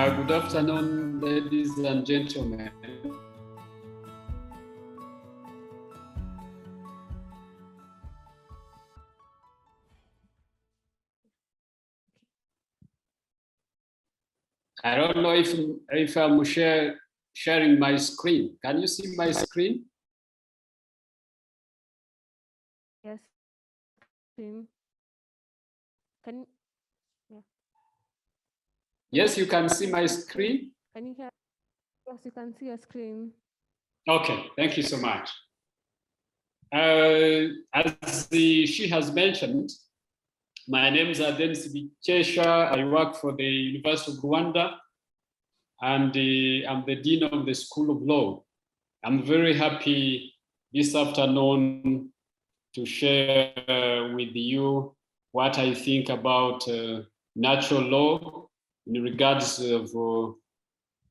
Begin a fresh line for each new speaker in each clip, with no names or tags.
Good afternoon, ladies and gentlemen. I don't know if I'm sharing my screen. Can you see my screen?
Yes. Can yeah.
Yes, you can see my screen.
Can you hear? Yes, you can see your screen.
Okay, thank you so much. As she has mentioned, my name is Denis Bikesha. I work for the University of Rwanda, and I'm the Dean of the School of Law. I'm very happy this afternoon to share with you what I think about natural law in regards of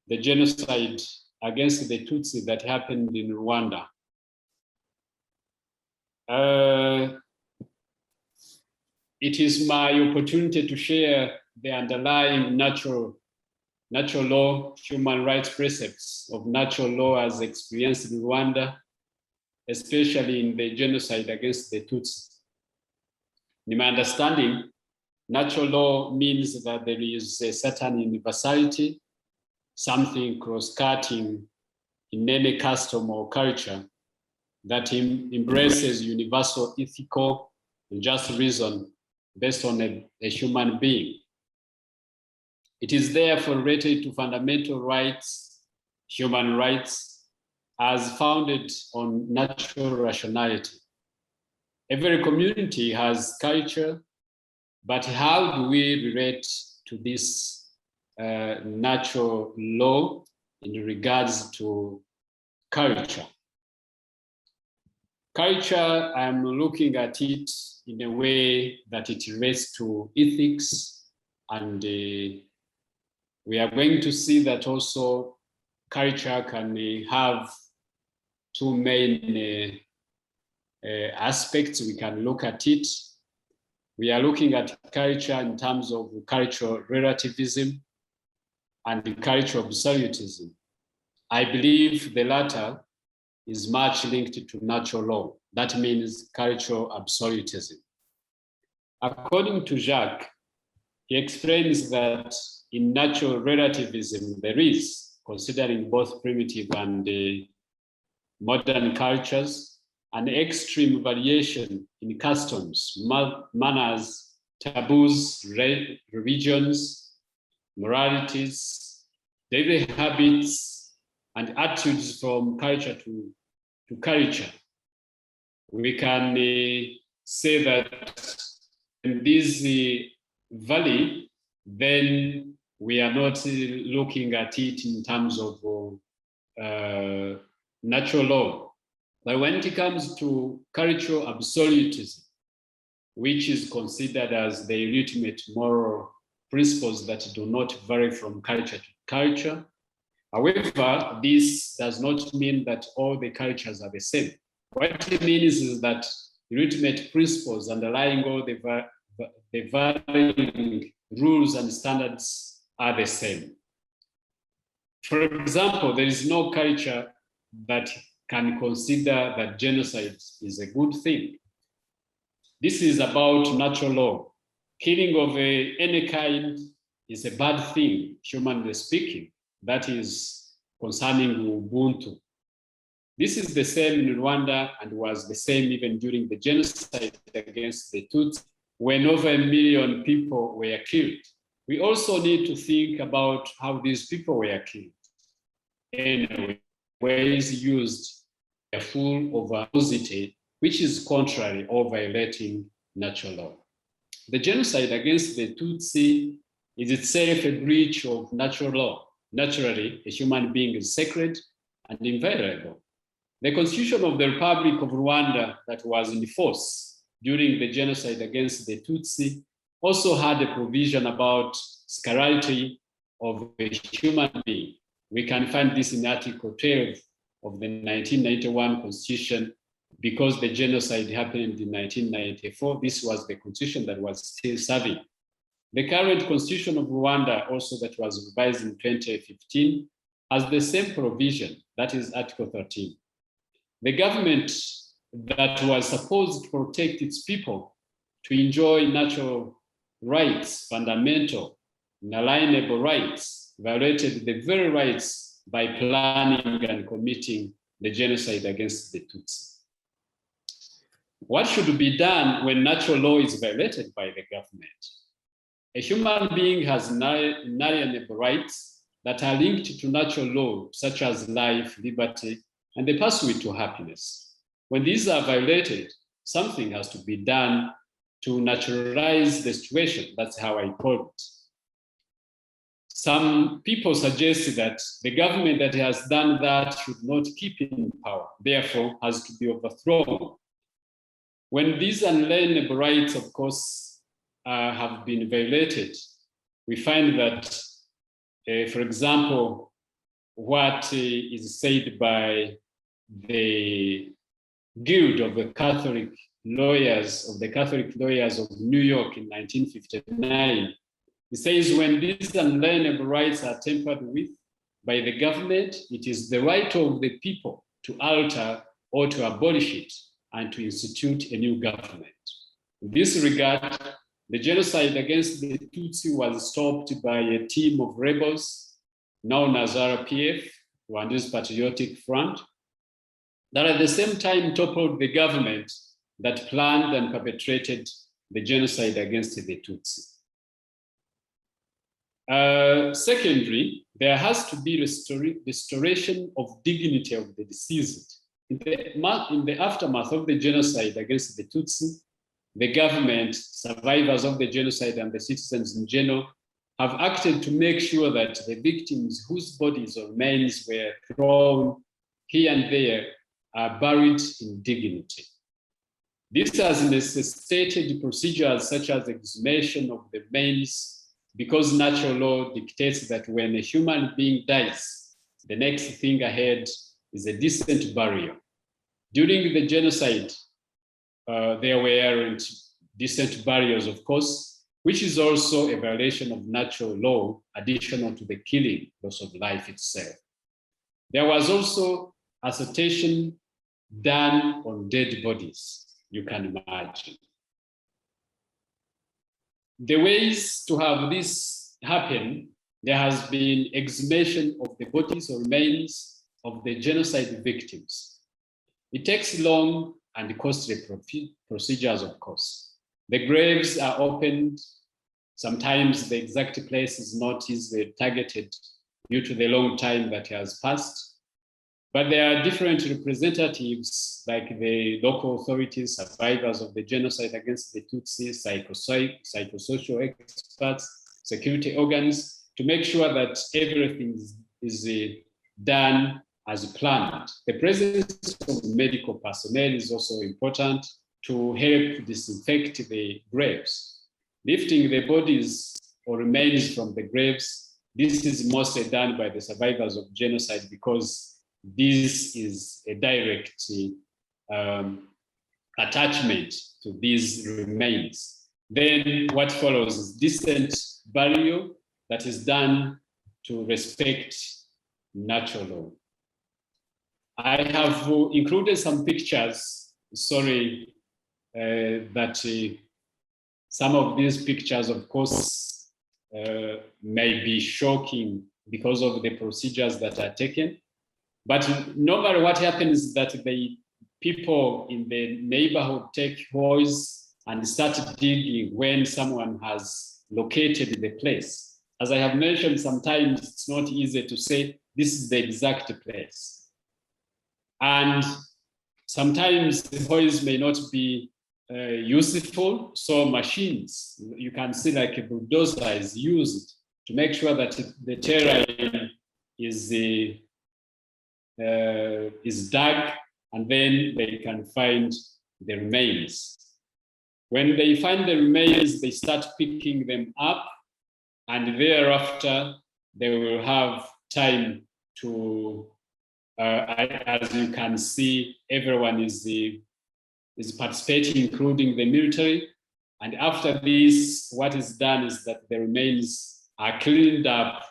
the genocide against the Tutsi that happened in Rwanda. It is my opportunity to share the underlying natural law, human rights precepts of natural law as experienced in Rwanda, especially in the genocide against the Tutsi. In my understanding, natural law means that there is a certain universality, something cross-cutting in any custom or culture that embraces universal ethical and just reason based on a human being. It is therefore related to fundamental rights, human rights, as founded on natural rationality. Every community has culture, but how do we relate to this natural law in regards to culture? Culture, I'm looking at it in a way that it relates to ethics, and we are going to see that also culture can have two main aspects. We can look at it. We are looking at culture in terms of cultural relativism and cultural absolutism. I believe the latter is much linked to natural law. That means cultural absolutism. According to Jacques, he explains that in natural relativism, there is, considering both primitive and modern cultures, an extreme variation in customs, manners, taboos, religions, moralities, daily habits, and attitudes from culture to culture. We can say that in this valley, then we are not looking at it in terms of natural law. But when it comes to cultural absolutism, which is considered as the ultimate moral principles that do not vary from culture to culture, however, this does not mean that all the cultures are the same. What it means is that the ultimate principles underlying all the varying rules and standards are the same. For example, there is no culture that can consider that genocide is a good thing. This is about natural law. Killing of any kind is a bad thing, humanly speaking. That is concerning Ubuntu. This is the same in Rwanda and was the same even during the genocide against the Tutsi, when over 1 million people were killed. We also need to think about how these people were killed. Anyway, ways used are full of animosity, which is contrary or violating natural law. The genocide against the Tutsi is itself a breach of natural law. Naturally, a human being is sacred and inviolable. The Constitution of the Republic of Rwanda that was in force during the genocide against the Tutsi also had a provision about sacrality of a human being. We can find this in Article 12 of the 1991 Constitution. Because the genocide happened in 1994, this was the constitution that was still serving. The current constitution of Rwanda, also that was revised in 2015, has the same provision, that is Article 13. The government that was supposed to protect its people to enjoy natural rights, fundamental, inalienable rights, violated the very rights by planning and committing the genocide against the Tutsi. What should be done when natural law is violated by the government? A human being has inalienable rights that are linked to natural law, such as life, liberty, and the pursuit to happiness. When these are violated, something has to be done to naturalize the situation. That's how I call it. Some people suggest that the government that has done that should not keep in power, therefore has to be overthrown. When these unalienable rights, of course, have been violated, we find that, for example, what is said by the Guild of the Catholic Lawyers of New York in 1959, it says when these unalienable rights are tampered with by the government, it is the right of the people to alter or to abolish it and to institute a new government. In this regard, the genocide against the Tutsi was stopped by a team of rebels known as RPF, Rwanda's Patriotic Front, that at the same time toppled the government that planned and perpetrated the genocide against the Tutsi. Secondly, there has to be restoration of dignity of the deceased. In the aftermath of the genocide against the Tutsi, the government, survivors of the genocide, and the citizens in general have acted to make sure that the victims whose bodies or remains were thrown here and there are buried in dignity. This has necessitated procedures such as exhumation of the remains, because natural law dictates that when a human being dies, the next thing ahead is a decent burial. During the genocide, there weren't decent burials, of course, which is also a violation of natural law, additional to the killing, loss of life itself. There was also assertion done on dead bodies, you can imagine. The ways to have this happen, there has been exhumation of the bodies or remains of the genocide victims. It takes long and costly procedures, of course. The graves are opened. Sometimes the exact place is not easily targeted due to the long time that has passed. But there are different representatives, like the local authorities, survivors of the genocide against the Tutsi, psychosocial experts, security organs, to make sure that everything is done as planned. The presence of medical personnel is also important to help disinfect the graves. Lifting the bodies or remains from the graves, this is mostly done by the survivors of genocide because this is a direct attachment to these remains. Then what follows is decent burial that is done to respect natural law. I have included some pictures. Sorry that some of these pictures, of course, may be shocking because of the procedures that are taken. But normally what happens is that the people in the neighborhood take hoes and start digging when someone has located the place. As I have mentioned, sometimes it's not easy to say this is the exact place. And sometimes the hoes may not be useful, so machines, you can see like a bulldozer is used to make sure that the terrain is dug, and then they can find the remains. When they find the remains, they start picking them up, and thereafter they will have time to, as you can see, everyone is participating, including the military, And after this, what is done is that the remains are cleaned up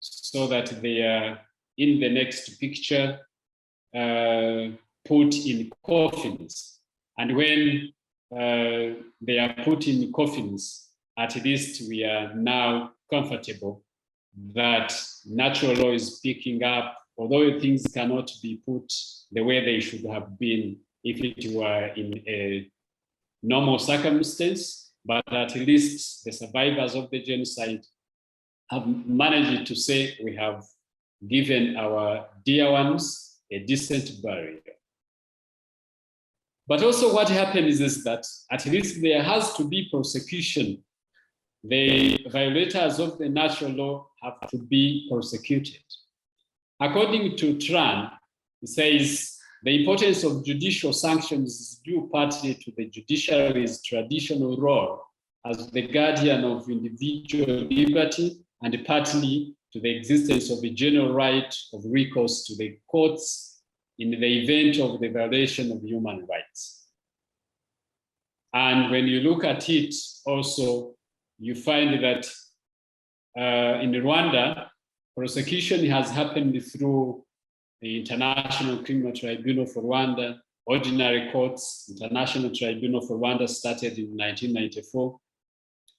so that they are, in the next picture, put in coffins. And when they are put in coffins, at least we are now comfortable that natural law is picking up, although things cannot be put the way they should have been if it were in a normal circumstance, but at least the survivors of the genocide have managed to say we have given our dear ones a decent burial. But also what happens is that at least there has to be prosecution. The violators of the natural law have to be prosecuted. According to Tran, it says the importance of judicial sanctions is due partly to the judiciary's traditional role as the guardian of individual liberty and partly to the existence of a general right of recourse to the courts in the event of the violation of human rights. And when you look at it also, you find that in Rwanda, prosecution has happened through the International Criminal Tribunal for Rwanda, ordinary courts. International Tribunal for Rwanda started in 1994,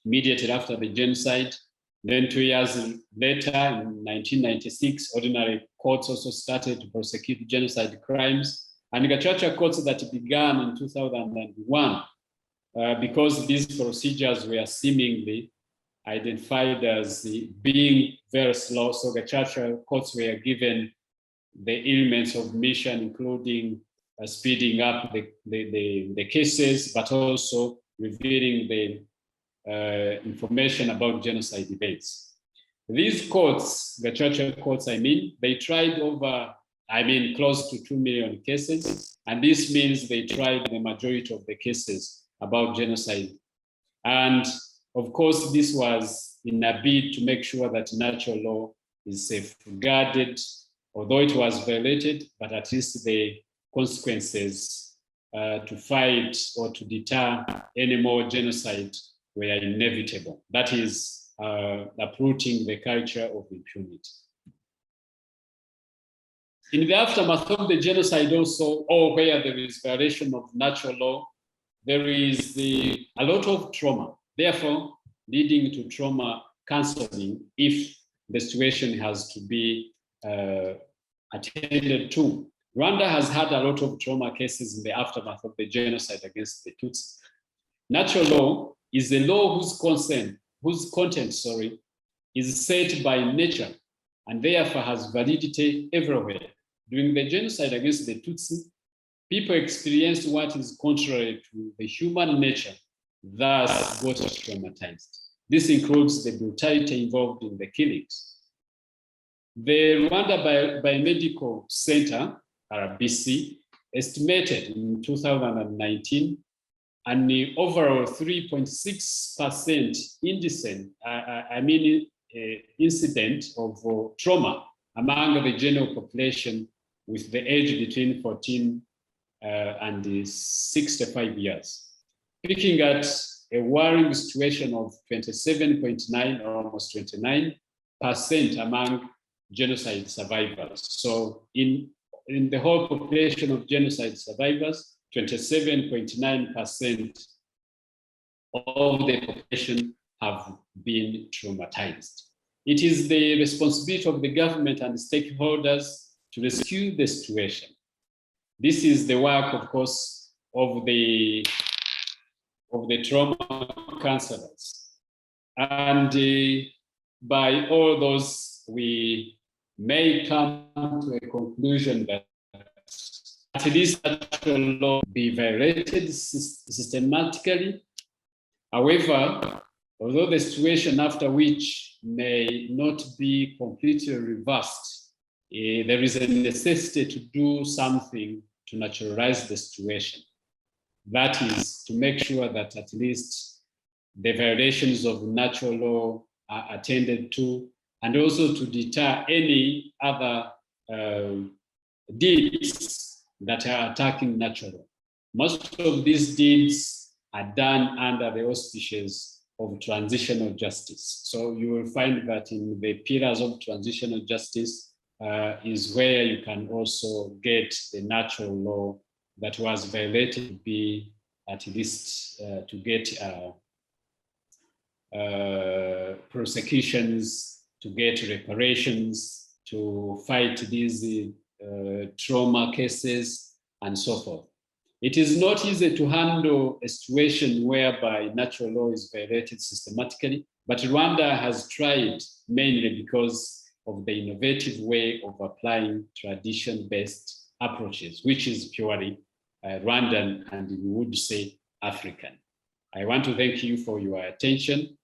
immediately after the genocide. Then 2 years later, in 1996, ordinary courts also started to prosecute genocide crimes. And gacaca courts that began in 2001, because these procedures were seemingly identified as being very slow, so gacaca courts were given the elements of mission, including speeding up the cases, but also revealing the information about genocide events. These courts, the church courts, they tried over, close to 2 million cases. And this means they tried the majority of the cases about genocide. And of course, this was in a bid to make sure that natural law is safeguarded, although it was violated, but at least the consequences to fight or to deter any more genocide were inevitable. That is uprooting the culture of impunity. In the aftermath of the genocide also, or where there is violation of natural law, there is a lot of trauma, therefore leading to trauma counseling if the situation has to be attended to. Rwanda has had a lot of trauma cases in the aftermath of the genocide against the Tutsi. Natural law is a law whose content is set by nature and therefore has validity everywhere. During the genocide against the Tutsi, people experienced what is contrary to the human nature, thus got traumatized. This includes the brutality involved in the killings. The Rwanda Biomedical Center, RBC, estimated in 2019 an overall 3.6% incident of trauma among the general population with the age between 14 and 65 years, peaking at a worrying situation of 27.9 or almost 29% among genocide survivors. So in the whole population of genocide survivors, 27.9% of the population have been traumatized. It is the responsibility of the government and the stakeholders to rescue the situation. This is the work, of course, of the trauma counselors. And by all those, we may come to a conclusion that at least natural law be violated systematically. However, although the situation after which may not be completely reversed, there is a necessity to do something to naturalize the situation. That is to make sure that at least the violations of natural law are attended to, and also to deter any other deeds that are attacking natural law. Most of these deeds are done under the auspices of transitional justice. So you will find that in the pillars of transitional justice is where you can also get the natural law that was violated to be at least to get prosecutions, to get reparations, to fight these trauma cases, and so forth. It is not easy to handle a situation whereby natural law is violated systematically, but Rwanda has tried mainly because of the innovative way of applying tradition-based approaches, which is purely Rwandan and we would say African. I want to thank you for your attention.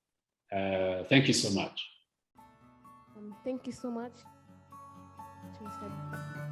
Thank you so much.
Thank you so much, Mr.